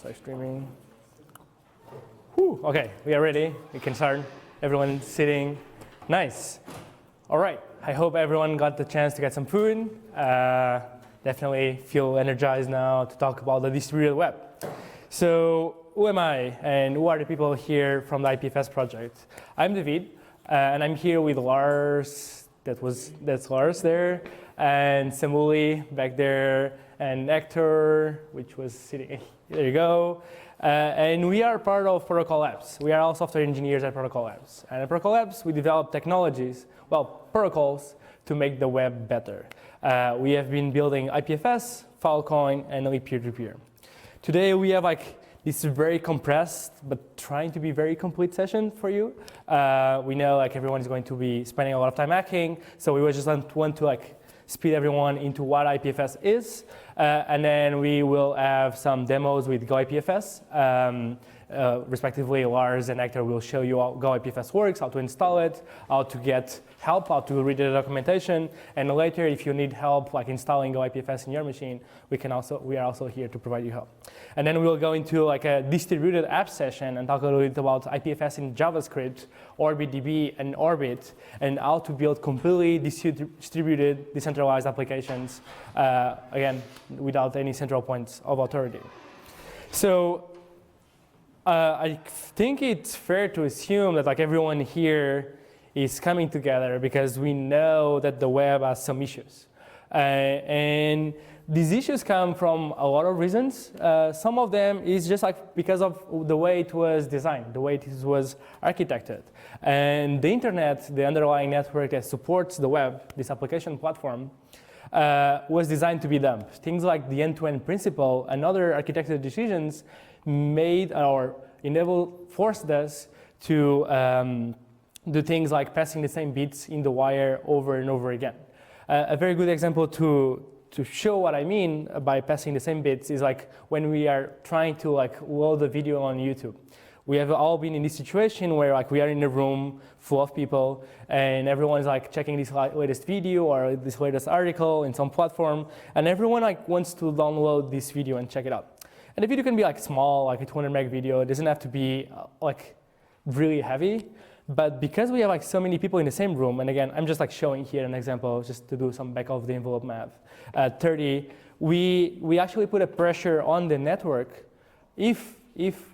Live streaming. Whew, okay, we are ready. We can start. Everyone sitting. Nice. All right. I hope everyone got the chance to get some food. Definitely feel energized now to talk about the distributed web. So who am I and who are the people here from the IPFS project? I'm David, and I'm here with Lars. That's Lars there, and Samuli back there, and Hector, which was sitting. There you go. And we are part of Protocol Labs. We are all software engineers at Protocol Labs. And at Protocol Labs, we develop technologies, well, protocols, to make the web better. We have been building IPFS, Filecoin, and only peer-to-peer. Today, we have this very compressed, but trying to be very complete session for you. We know everyone is going to be spending a lot of time hacking, so we just want to speed everyone into what IPFS is, and then we will have some demos with Go IPFS. Respectively, Lars and Hector will show you how Go IPFS works, how to install it, how to get help, how to read the documentation, and later, if you need help installing Go IPFS in your machine, we are also here to provide you help. And then we'll go into a distributed app session and talk a little bit about IPFS in JavaScript, OrbitDB, and Orbit, and how to build completely distributed, decentralized applications, again, without any central points of authority. So I think it's fair to assume that everyone here is coming together because we know that the web has some issues. And these issues come from a lot of reasons. Some of them is just because of the way it was designed, the way it was architected. And the internet, the underlying network that supports the web, this application platform, was designed to be dumb. Things like the end-to-end principle and other architecture decisions made or forced us to do things like passing the same bits in the wire over and over again. A very good example to show what I mean by passing the same bits is when we are trying to load the video on YouTube. We have all been in this situation where we are in a room full of people and everyone's checking this latest video or this latest article in some platform, and everyone wants to download this video and check it out. And the video can be small, a 200 meg video. It doesn't have to be really heavy. But because we have so many people in the same room, and again, I'm just showing here an example just to do some back of the envelope math. 30, we actually put a pressure on the network if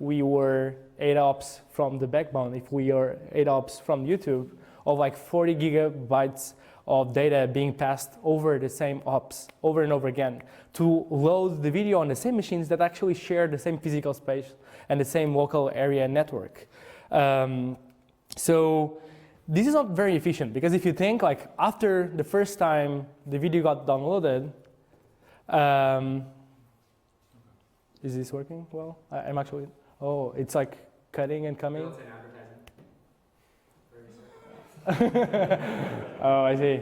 we were 8 ops from the backbone, if we are 8 ops from YouTube, of 40 gigabytes of data being passed over the same ops over and over again to load the video on the same machines that actually share the same physical space and the same local area network. So this is not very efficient because if you think after the first time the video got downloaded, is this working well? I'm actually, oh, it's cutting and coming. Oh, I see.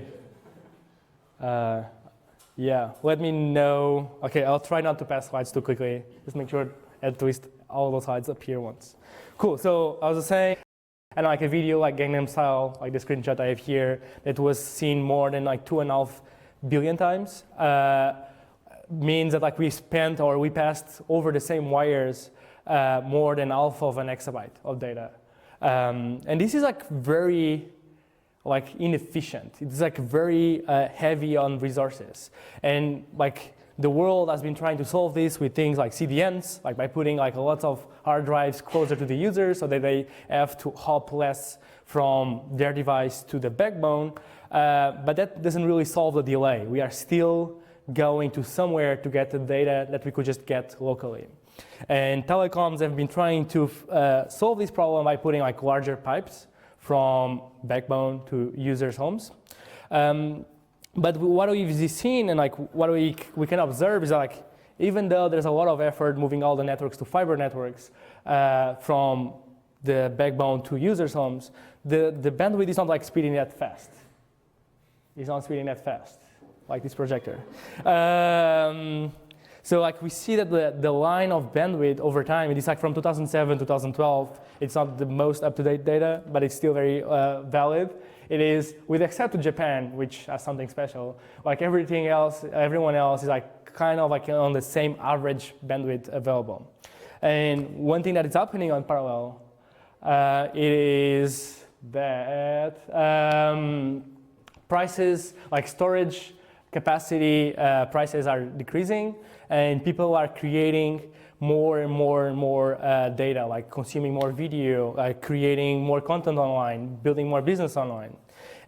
Yeah, let me know. Okay, I'll try not to pass slides too quickly. Just make sure at least all those slides appear once. Cool, so I was just saying, and a video Gangnam Style, the screenshot I have here, that was seen more than 2.5 billion times, means that we passed over the same wires more than half of an exabyte of data. And this is very inefficient. It's very heavy on resources. And the world has been trying to solve this with things like CDNs, by putting a lot of hard drives closer to the user so that they have to hop less from their device to the backbone. But that doesn't really solve the delay. We are still going to somewhere to get the data that we could just get locally. And telecoms have been trying to solve this problem by putting larger pipes from backbone to users' homes. But what we've seen and what we can observe is that even though there's a lot of effort moving all the networks to fiber networks from the backbone to users' homes, the bandwidth is not speeding that fast. It's not speeding that fast, like this projector. So we see that the line of bandwidth over time, it is from 2007 to 2012. It's not the most up-to-date data, but it's still very valid. It is, with except to Japan, which has something special. Everything else, everyone else is kind of on the same average bandwidth available. And one thing that is happening on parallel it is that prices, like storage capacity prices are decreasing, and people are creating more and more and more data, like consuming more video, like creating more content online, building more business online.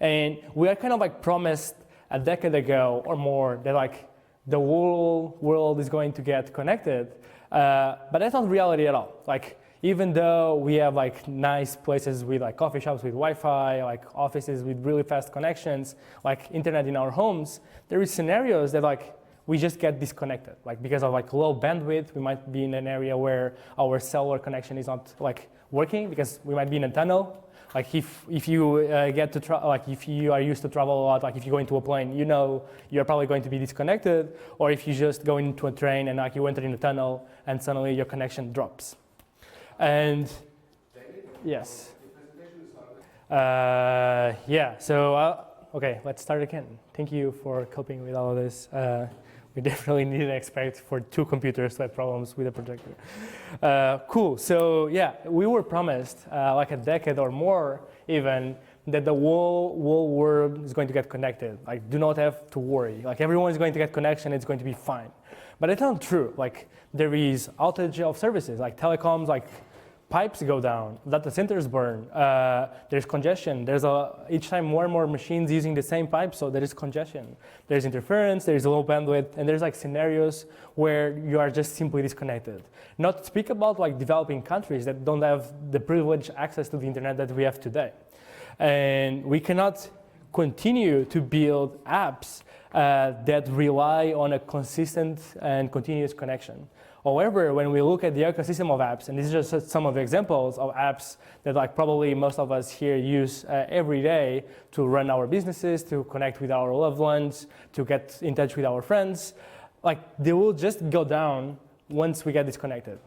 And we are kind of like promised a decade ago or more that like the whole world is going to get connected, but that's not reality at all. Like even though we have like nice places with like coffee shops with Wi-Fi, like offices with really fast connections, like internet in our homes, there is scenarios that like we just get disconnected. Like because of like low bandwidth, we might be in an area where our cellular connection is not like working because we might be in a tunnel. Like if you get to like if you are used to travel a lot, like if you go into a plane, you know you're probably going to be disconnected. Or if you just go into a train and like you enter in a tunnel and suddenly your connection drops. And yes, yeah. So okay, let's start again. Thank you for helping with all of this. We definitely didn't expect for 2 computers to have problems with a projector. Cool. So yeah, we were promised like a decade or more even that the whole world is going to get connected. Like do not have to worry. Like everyone is going to get connection. It's going to be fine. But it's not true. Like there is outage of services, like telecoms, like pipes go down, data centers burn, there's congestion, there's each time more and more machines using the same pipe, so there is congestion. There's interference, there's low bandwidth, and there's like scenarios where you are just simply disconnected. Not to speak about like developing countries that don't have the privileged access to the internet that we have today. And we cannot continue to build apps that rely on a consistent and continuous connection. However, when we look at the ecosystem of apps, and these are just some of the examples of apps that like probably most of us here use every day to run our businesses, to connect with our loved ones, to get in touch with our friends, like they will just go down once we get disconnected.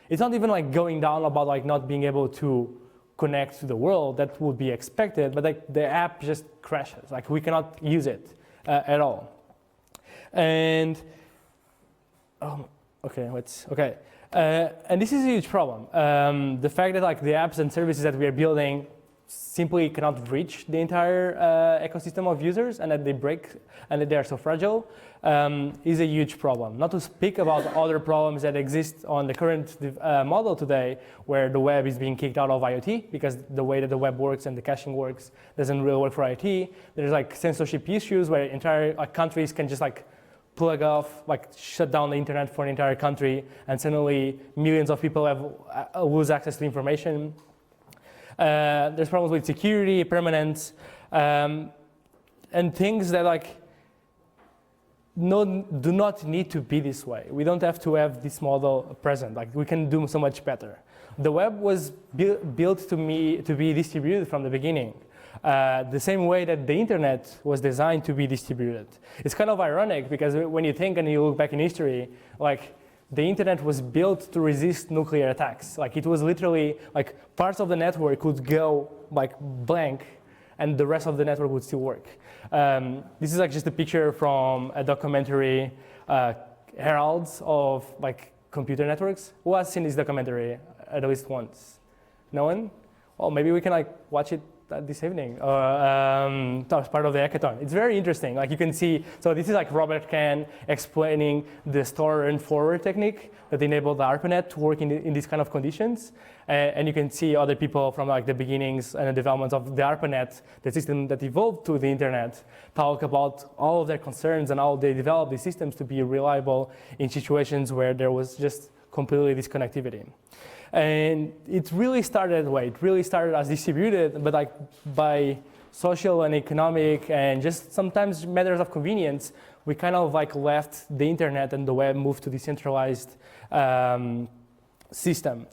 It's not even like going down about like not being able to connect to the world, that would be expected, but like the app just crashes. Like we cannot use it at all. And and this is a huge problem. The fact that like the apps and services that we are building simply cannot reach the entire ecosystem of users, and that they break and that they are so fragile is a huge problem. Not to speak about other problems that exist on the current model today, where the web is being kicked out of IoT because the way that the web works and the caching works doesn't really work for IoT. There's like censorship issues where entire countries can just like plug off, like shut down the internet for an entire country, and suddenly millions of people lose access to information. There's problems with security, permanence, and things that like do not need to be this way. We don't have to have this model present. Like we can do so much better. The web was built to be distributed from the beginning. The same way that the internet was designed to be distributed. It's kind of ironic because when you think and you look back in history, like the internet was built to resist nuclear attacks. Like it was literally like parts of the network could go like blank and the rest of the network would still work. This is like just a picture from a documentary, Heralds of like computer networks. Who has seen this documentary at least once? No one? Well, maybe we can like watch it this evening as part of the hackathon. It's very interesting. Like you can see, so this is like Robert Kahn explaining the store and forward technique that enabled the ARPANET to work in these kind of conditions. And you can see other people from like the beginnings and the development of the ARPANET, the system that evolved to the internet, talk about all of their concerns and how they developed these systems to be reliable in situations where there was just completely disconnectivity. And it really started that way. It really started as distributed, but like by social and economic and just sometimes matters of convenience, we kind of like left the internet and the web moved to decentralized system.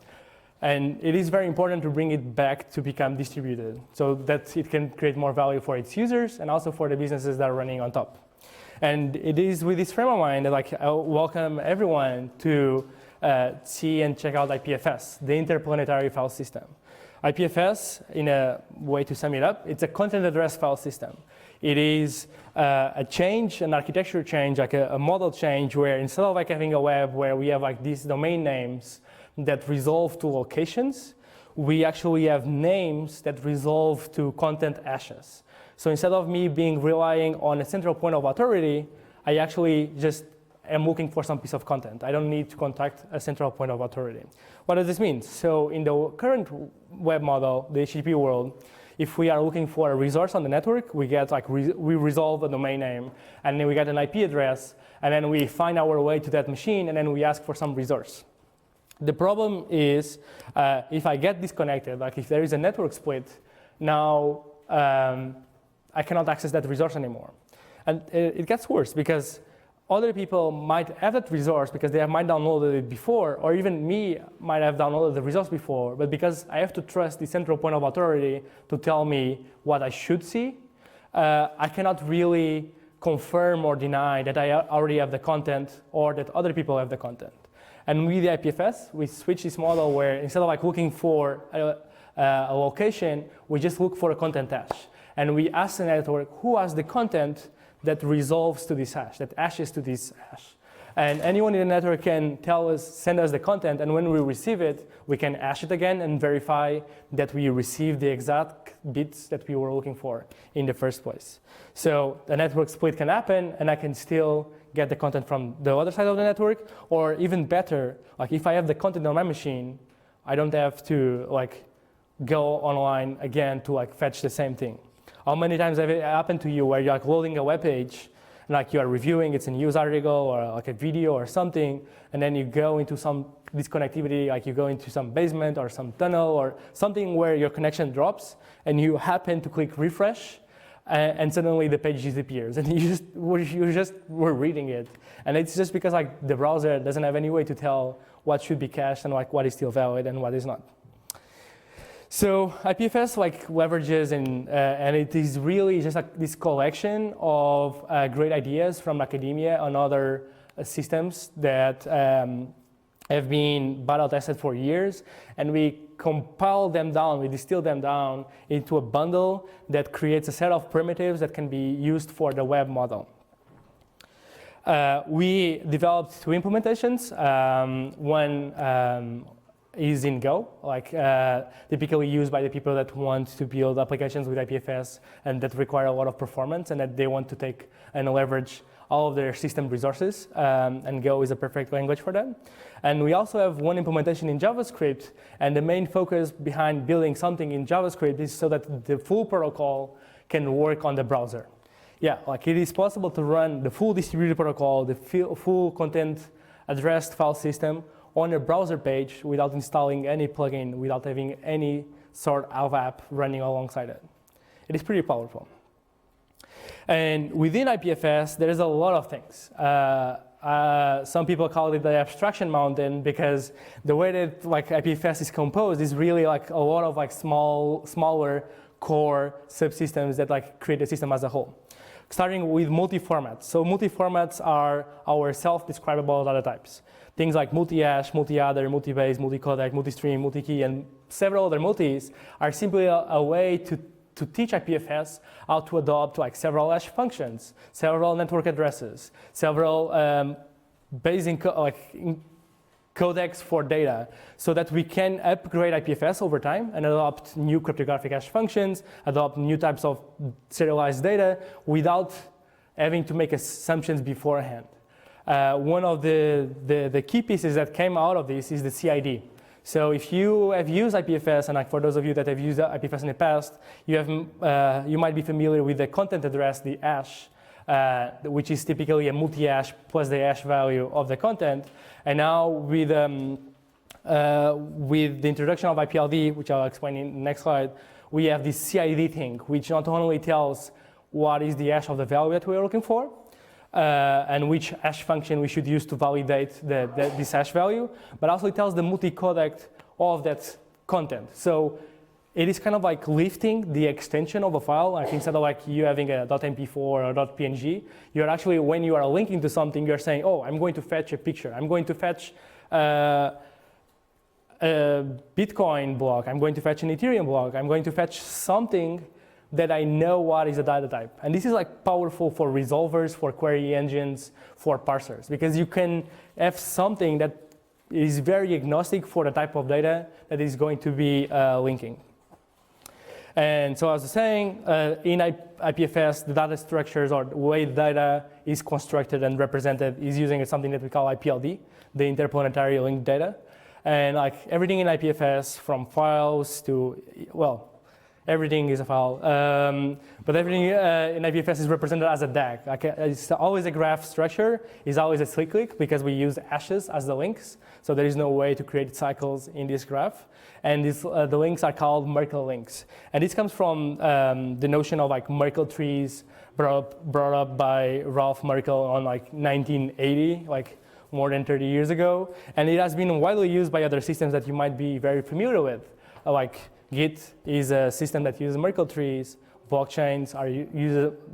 And it is very important to bring it back to become distributed so that it can create more value for its users and also for the businesses that are running on top. And it is with this frame of mind that like I welcome everyone to see and check out IPFS, the Interplanetary File System. IPFS, in a way to sum it up, it's a content address file system. It is a change, an architecture change, like a model change, where instead of like having a web where we have like these domain names that resolve to locations, we actually have names that resolve to content hashes. So instead of me relying on a central point of authority, I actually just am looking for some piece of content. I don't need to contact a central point of authority. What does this mean? So in the current web model, the HTTP world, if we are looking for a resource on the network, we get we resolve a domain name, and then we get an IP address, and then we find our way to that machine, and then we ask for some resource. The problem is, if I get disconnected, like if there is a network split, now I cannot access that resource anymore. And it gets worse because other people might have that resource because they might downloaded it before, or even me might have downloaded the resource before, but because I have to trust the central point of authority to tell me what I should see, I cannot really confirm or deny that I already have the content or that other people have the content. And with the IPFS, we switch this model where instead of looking for a location, we just look for a content hash. And we ask the network who has the content that resolves to this hash, that hashes to this hash. And anyone in the network can send us the content, and when we receive it, we can hash it again and verify that we received the exact bits that we were looking for in the first place. So the network split can happen, and I can still get the content from the other side of the network, or even better, like if I have the content on my machine, I don't have to go online again to fetch the same thing. How many times have it happened to you where you're loading a web page and you are reviewing, it's a news article or a video or something, and then you go into some disconnectivity, you go into some basement or some tunnel or something where your connection drops, and you happen to click refresh, and suddenly the page disappears, and you just were reading it, and it's just because the browser doesn't have any way to tell what should be cached and what is still valid and what is not. So IPFS leverages and it is really just this collection of great ideas from academia and other systems that have been battle tested for years, and we compile them down, we distill them down into a bundle that creates a set of primitives that can be used for the web model. We developed two implementations. One is in Go, typically used by the people that want to build applications with IPFS and that require a lot of performance and that they want to take and leverage all of their system resources, and Go is a perfect language for them. And we also have one implementation in JavaScript, and the main focus behind building something in JavaScript is so that the full protocol can work on the browser. Yeah, it is possible to run the full distributed protocol, the full content addressed file system on a browser page without installing any plugin, without having any sort of app running alongside it. It is pretty powerful. And within IPFS, there is a lot of things. Some people call it the abstraction mountain because the way that IPFS is composed is really a lot of smaller core subsystems that create the system as a whole. Starting with multi-formats. So multi-formats are our self-describable data types. Things like multi-hash, multi-other, multi-base, multi-codec, multi-stream, multi-key, and several other multis are simply a way to teach IPFS how to adopt several hash functions, several network addresses, several basic codecs for data, so that we can upgrade IPFS over time and adopt new cryptographic hash functions, adopt new types of serialized data without having to make assumptions beforehand. One of the key pieces that came out of this is the CID. So if you have used IPFS, and for those of you that have used IPFS in the past, you might be familiar with the content address, the hash, which is typically a multi-hash plus the hash value of the content. And now with the introduction of IPLD, which I'll explain in the next slide, we have this CID thing, which not only tells what is the hash of the value that we're looking for, and which hash function we should use to validate this hash value, but also it tells the multi-codec of that content. So it is kind of lifting the extension of a file. Instead of you having a .mp4 or .png, you're actually, when you are linking to something, you're saying, oh, I'm going to fetch a picture. I'm going to fetch a Bitcoin block. I'm going to fetch an Ethereum block. I'm going to fetch something that I know what is a data type. And this is powerful for resolvers, for query engines, for parsers, because you can have something that is very agnostic for the type of data that is going to be linking. And so as I was saying, in IPFS, the data structures or the way data is constructed and represented is using something that we call IPLD, the interplanetary linked data. And like everything in IPFS, from files to, well, everything is a file. But everything in IPFS is represented as a DAG. Like it's always a graph structure. It's always a cyclic because we use hashes as the links. So there is no way to create cycles in this graph. And the links are called Merkle links. And this comes from the notion of like Merkle trees brought up by Ralph Merkle on like 1980, like more than 30 years ago. And it has been widely used by other systems that you might be very familiar with. Like Git is a system that uses Merkle trees. Blockchains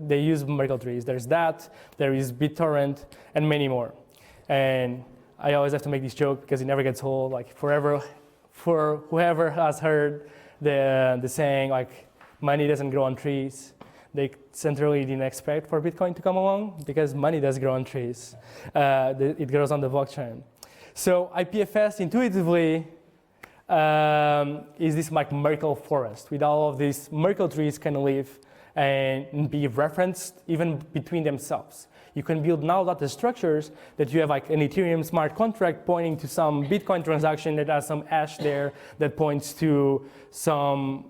they use Merkle trees. There's that, there is BitTorrent, and many more. And I always have to make this joke because it never gets old. Like forever, for whoever has heard the saying like money doesn't grow on trees, they centrally didn't expect for Bitcoin to come along because money does grow on trees. It grows on the blockchain. So IPFS intuitively is this like Merkle forest with all of these Merkle trees can live and be referenced even between themselves. You can build now data structures that you have like an Ethereum smart contract pointing to some Bitcoin transaction that has some hash there that points to some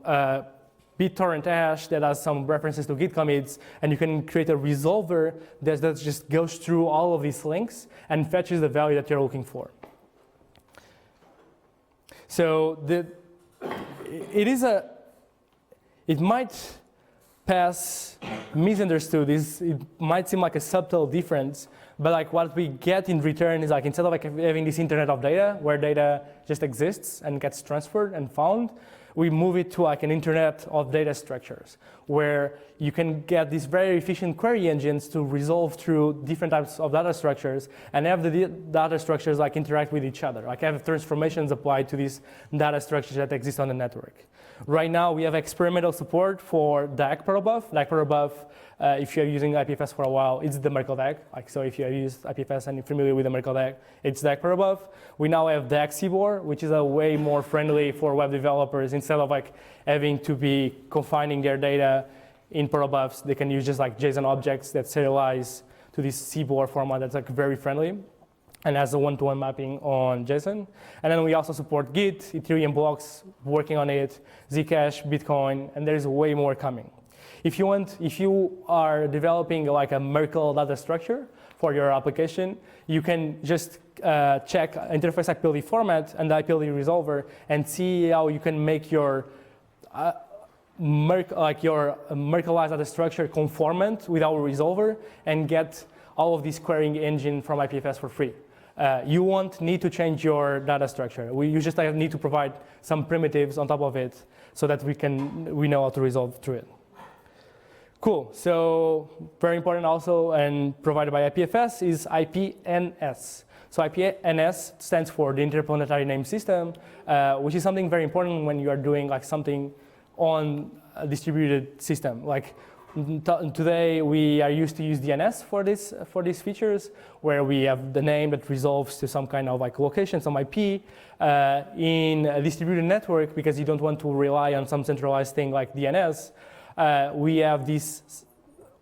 BitTorrent hash that has some references to Git commits, and you can create a resolver that just goes through all of these links and fetches the value that you're looking for. So it might pass misunderstood. It might seem like a subtle difference, but like what we get in return is like instead of like having this internet of data where data just exists and gets transferred and found, we move it to like an internet of data structures where you can get these very efficient query engines to resolve through different types of data structures and have the data structures like interact with each other, like have transformations applied to these data structures that exist on the network. Right now, we have experimental support for DAG per above. DAG per above, if you're using IPFS for a while, it's the Merkle DAG. Like, so if you have used IPFS and you're familiar with the Merkle DAG, it's DAG per above. We now have DAG CBOR, which is a way more friendly for web developers. Instead of like having to be confining their data in per above, they can use just like JSON objects that serialize to this CBOR format that's like very friendly and has a one-to-one mapping on JSON. And then we also support Git, Ethereum blocks, working on it, Zcash, Bitcoin, and there's way more coming. If you are developing like a Merkle data structure for your application, you can just check interface IPLD format and the IPLD resolver and see how you can make your Merkleized data structure conformant with our resolver and get all of this querying engine from IPFS for free. You won't need to change your data structure. You just need to provide some primitives on top of it so that we know how to resolve through it. Cool. So very important also and provided by IPFS is IPNS. So IPNS stands for the Interplanetary Name System, which is something very important when you are doing like something on a distributed system. Like today, we are used to use DNS for these features, where we have the name that resolves to some kind of like location, some IP. In a distributed network, because you don't want to rely on some centralized thing like DNS, we have these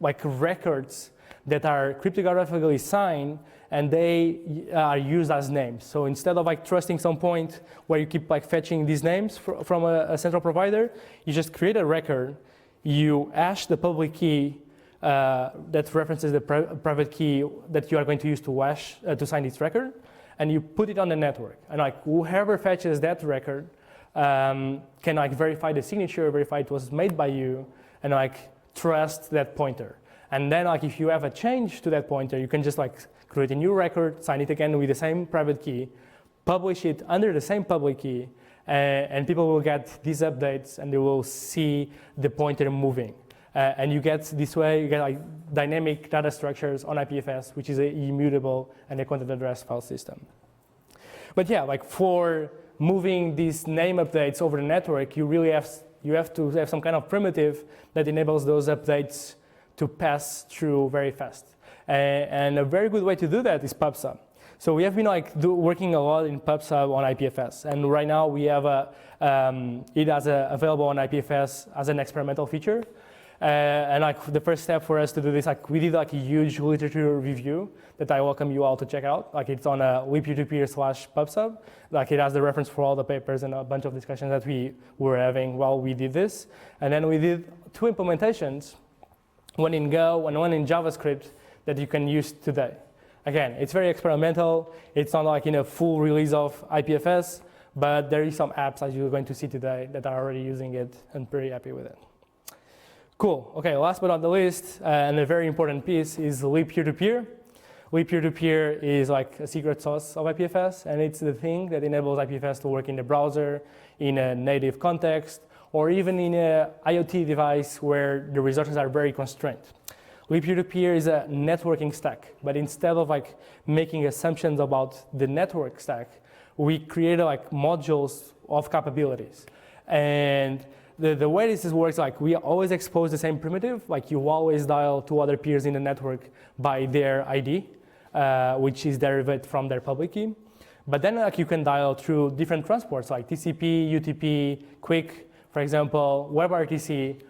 like records that are cryptographically signed, and they are used as names. So instead of like trusting some point where you keep like fetching these names from a central provider, you just create a record. You hash the public key that references the private key that you are going to use to hash to sign this record, and you put it on the network. And like whoever fetches that record can like verify the signature, verify it was made by you, and like trust that pointer. And then like if you have a change to that pointer, you can just like create a new record, sign it again with the same private key, publish it under the same public key, and people will get these updates and they will see the pointer moving. And you get this way, you get like dynamic data structures on IPFS, which is an immutable and a content address file system. But yeah, like for moving these name updates over the network, you have to have some kind of primitive that enables those updates to pass through very fast. And a very good way to do that is PubSub. So we have been working a lot in PubSub on IPFS, and right now we have it as available on IPFS as an experimental feature. And the first step for us to do this, we did a huge literature review that I welcome you all to check out. It's on libpeer2peer/PubSub. It has the reference for all the papers and a bunch of discussions that we were having while we did this. And then we did 2 implementations, one in Go and one in JavaScript that you can use today. Again, it's very experimental. It's not like in a full release of IPFS, but there is some apps, as you're going to see today, that are already using it and pretty happy with it. Cool. Okay, last but not the least, and a very important piece is libpeer2peer. libpeer2peer is like a secret sauce of IPFS, and it's the thing that enables IPFS to work in the browser, in a native context, or even in an IoT device where the resources are very constrained. libpeer2peer is a networking stack, but instead of making assumptions about the network stack, we created modules of capabilities. And the way this works, we always expose the same primitive. You always dial to other peers in the network by their ID, which is derived from their public key. But then you can dial through different transports like TCP, UTP, QUIC, for example, WebRTC.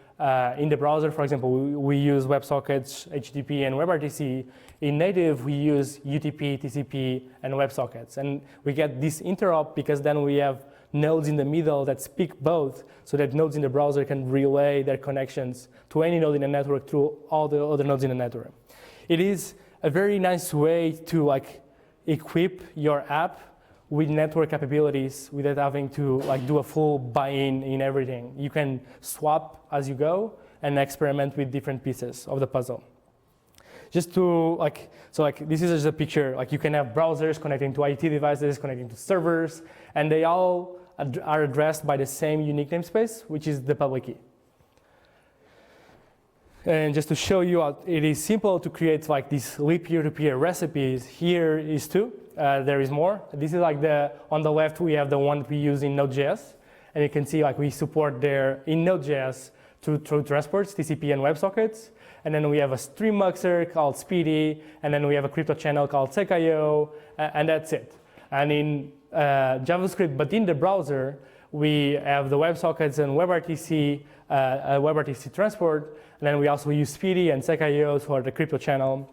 In the browser, for example, we use WebSockets, HTTP, and WebRTC. In native, we use UTP, TCP, and WebSockets. And we get this interop because then we have nodes in the middle that speak both, so that nodes in the browser can relay their connections to any node in the network through all the other nodes in the network. It is a very nice way to equip your app with network capabilities without having to do a full buy-in in everything. You can swap as you go and experiment with different pieces of the puzzle. Just to this is just a picture. You can have browsers connecting to IoT devices, connecting to servers, and they all are addressed by the same unique namespace, which is the public key. And just to show you how it is simple to create these libpeer2peer recipes, here is 2. There is more. This is on the left, we have the one we use in Node.js. And you can see we support there in Node.js through transports, TCP and WebSockets. And then we have a stream muxer called Speedy. And then we have a crypto channel called SecIO. And that's it. And in JavaScript, but in the browser, we have the WebSockets and WebRTC, WebRTC transport. And then we also use Speedy and SecIO for the crypto channel.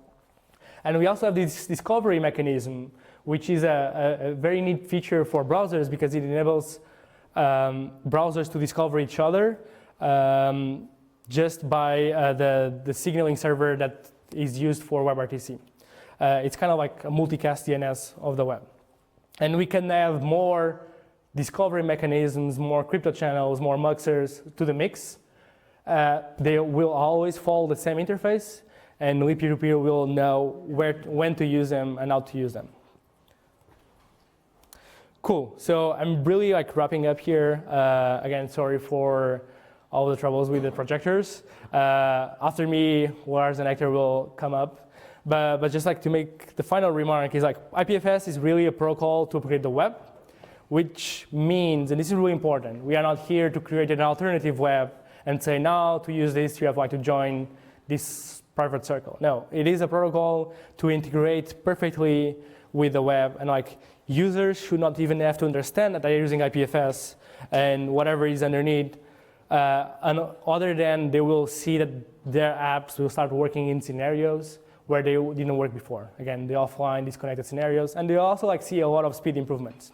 And we also have this discovery mechanism, which is a very neat feature for browsers because it enables browsers to discover each other just by the signaling server that is used for WebRTC. It's kind of like a multicast DNS of the web. And we can have more discovery mechanisms, more crypto channels, more muxers to the mix. They will always follow the same interface, and libpeer2peer will know when to use them and how to use them. Cool. So I'm really wrapping up here. Again, sorry for all the troubles with the projectors. After me, Lars and Hector will come up. But just to make the final remark is IPFS is really a protocol to upgrade the web, which means, and this is really important, we are not here to create an alternative web and say, now to use this, you have to join this private circle. No, it is a protocol to integrate perfectly with the web, and users should not even have to understand that they're using IPFS and whatever is underneath, and other than they will see that their apps will start working in scenarios where they didn't work before. Again, the offline disconnected scenarios, and they also see a lot of speed improvements.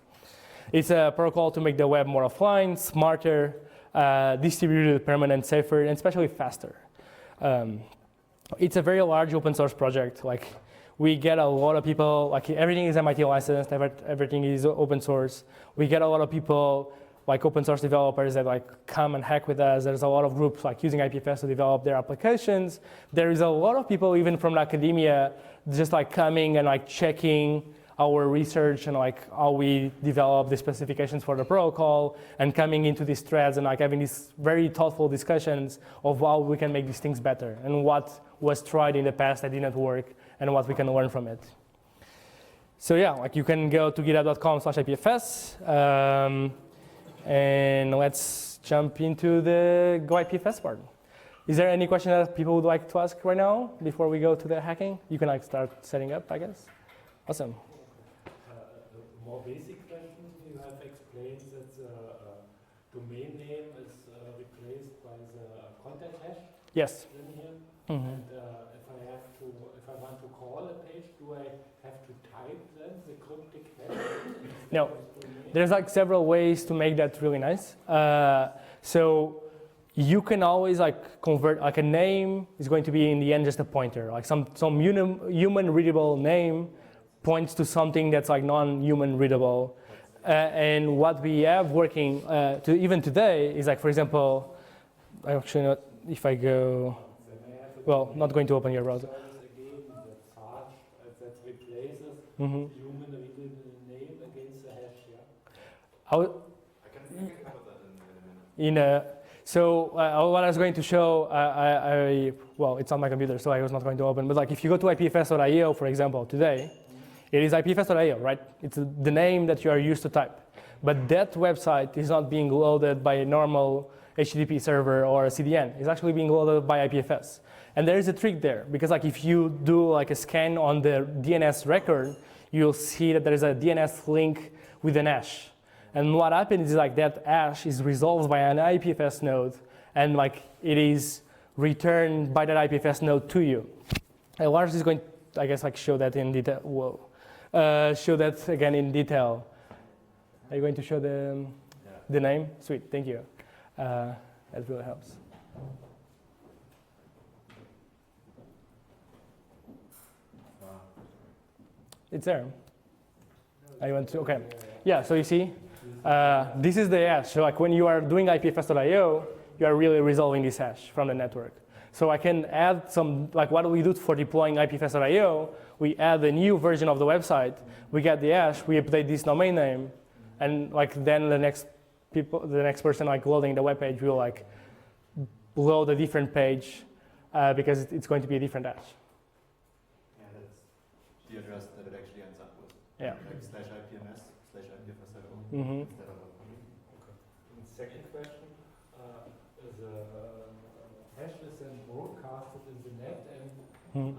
It's a protocol to make the web more offline, smarter, distributed, permanent, safer, and especially faster. It's a very large open source project. We get a lot of people, everything is MIT licensed, everything is open source. We get a lot of people, open source developers that come and hack with us. There's a lot of groups using IPFS to develop their applications. There is a lot of people even from academia just coming and checking our research and how we develop the specifications for the protocol, and coming into these threads and having these very thoughtful discussions of how we can make these things better and what was tried in the past that didn't work and what we can learn from it. So yeah, you can go to github.com/IPFS, and let's jump into the Go IPFS part. Is there any question that people would like to ask right now before we go to the hacking? You can start setting up, I guess. Awesome. more basic question. You have explained that the domain name is replaced by the content hash. Yes. In here. Mm-hmm. And if I want to call a page, do I have to type then the cryptic hash? No. There's like several ways to make that really nice. So you can always like convert, like a name is going to be in the end just a pointer, like some human readable name points to something that's like non-human readable. And what we have working to even today is like, for example, I'm actually not, if I go, well, not going to open your browser. That replaces Mm-hmm. human readable name against the hash, yeah? I can cover that in a minute. So what I was going to show, well, it's on my computer, so I was not going to open. But like, if you go to IPFS.io, for example, today, it is IPFS.io, right? It's the name that you are used to type. But that website is not being loaded by a normal HTTP server or a CDN. It's actually being loaded by IPFS. And there is a trick there, because like if you do like a scan on the DNS record, you'll see that there is a DNS link with an hash. And what happens is like that hash is resolved by an IPFS node, and like it is returned by that IPFS node to you. And Lars is going to, I guess, like show that in detail. Whoa. Show that again in detail. Are you going to show the name? Sweet, thank you. That really helps. It's there. I want to, okay. Yeah, so you see, this is the hash. So like when you are doing IPFS.io, you are really resolving this hash from the network. So I can add some, like what we do for deploying IPFS.io, we add a new version of the website, we get the hash, we update this domain name, and like then the next person like loading the web page will like load a different page because it's going to be a different hash. Yeah, that's the address that it actually ends up with. Yeah. Like /IPMS/IPFS.io Mm-hmm. instead of .com. Okay. And second question, the hash is then broadcasted in the net and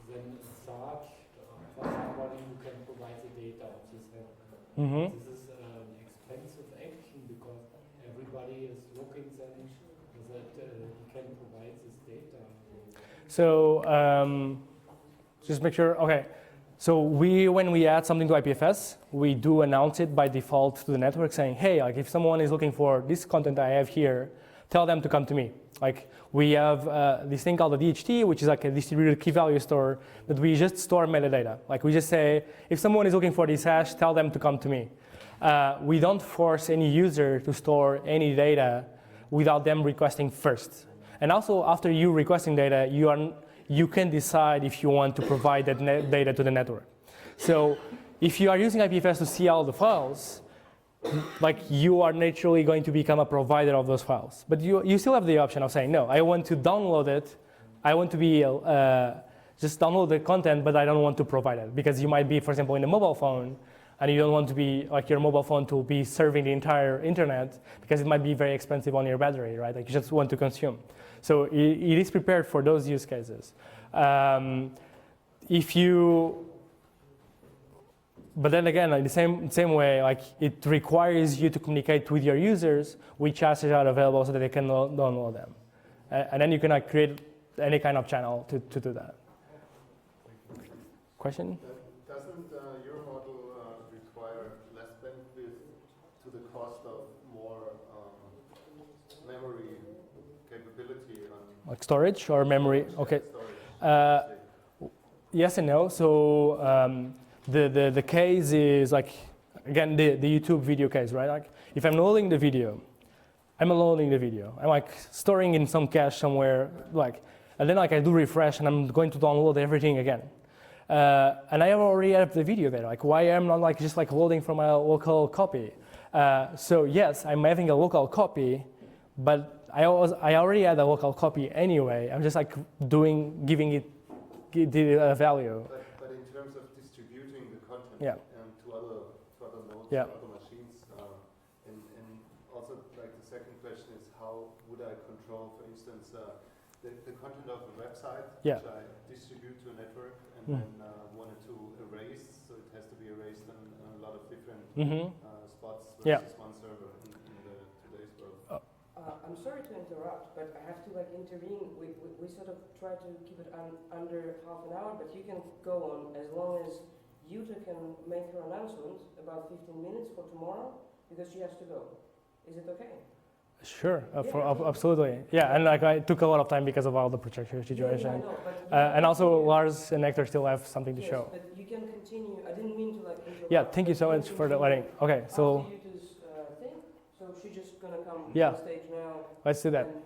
then searched for somebody who can provide the data of this net. Mm-hmm. This is an expensive action because everybody is looking then that he can provide this data. So just make sure, okay. So when we add something to IPFS, we do announce it by default to the network saying, hey, like if someone is looking for this content I have here, tell them to come to me. Like we have this thing called a DHT, which is like a distributed key value store that we just store metadata. Like we just say, if someone is looking for this hash, tell them to come to me. We don't force any user to store any data without them requesting first. And also after you requesting data, you can decide if you want to provide that data to the network. So if you are using IPFS to see all the files, like you are naturally going to become a provider of those files. But you still have the option of saying, no, I want to download it. I want to be just download the content, but I don't want to provide it. Because you might be, for example, in a mobile phone, and you don't want to be like your mobile phone to be serving the entire internet because it might be very expensive on your battery, right? Like you just want to consume. So it is prepared for those use cases. But then again, like the same way, like it requires you to communicate with your users which hashes are available so that they can download them. And then you can like create any kind of channel to do that. Question? Doesn't your model require less bandwidth to the cost of more memory capability? Like storage or memory? Okay. Yes and no. So the case is like, again, the YouTube video case, right? Like if I'm loading the video, I'm like storing in some cache somewhere, like, and then like I do refresh and I'm going to download everything again. And I already have the video there. Like why am I not like just like loading from my local copy? So yes, I'm having a local copy, but I already had a local copy anyway. I'm just like giving it the value. But in terms of distributing the content to other nodes, to other machines, and also like the second question is how would I control, for instance, the content of a website which I distribute to a network and then wanted to erase, so it has to be erased based on a lot of different spots versus Yeah. one server in today's world. I'm sorry to interrupt, but I have to like intervene. We sort of try to keep it under half an hour, but you can go on as long as Jutta can make her announcement about 15 minutes for tomorrow, because she has to go. Is it okay? Sure, Yeah. absolutely. Yeah, and like I took a lot of time because of all the projector situation. Yeah, I know, but you And also continue. Lars and Hector still have something to Yes, show. but you can continue. I didn't mean to like interrupt. Yeah, thank you so but much can for the continue letting. Okay, so after Jutta's thing, so she's just gonna come Yeah. on stage now. let's do that. And